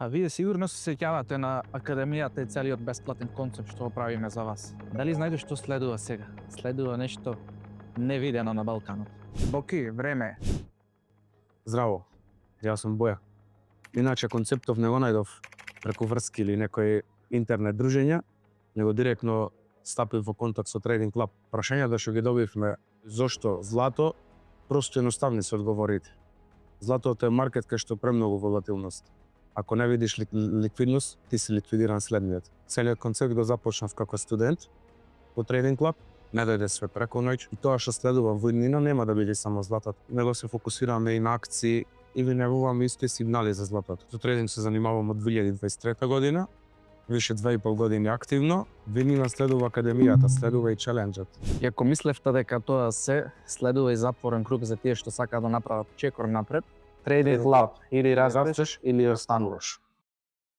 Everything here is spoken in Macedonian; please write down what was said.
А вие сигурно се сеќавате на Академијата и целиот бесплатен концепт што го правиме за вас. Дали знаете што следува сега? Следува нешто невидено на Балканот. Боки, време. Здраво, јас сум Боја. Иначе концептов не го најдов преку врски или некои интернет дружења, него директно стапив во контакт со Trading Club. Прашањата што ги добивме зошто злато, просто едноставни се одговорите. Златото е маркет кај што премногу волатилност. Ако не видиш ликвидност, ти си ликвидиран следниот. Целиот концепт го започнав како студент во Trading Club, не дојде све преку ноќ и тоа што следува во иднина нема да биде само златото. Него се фокусираме и на акции и виневуваме исти сигнали за златото. Со трейдинг се занимавам од 2023 година, више 2,5 години активно. Винина следува Академијата, следува и челенџот. И ако мислевте дека тоа се следува и затворен круг за тие што сакаат да направат чекор напред, Trading Club или растеш или остануваш.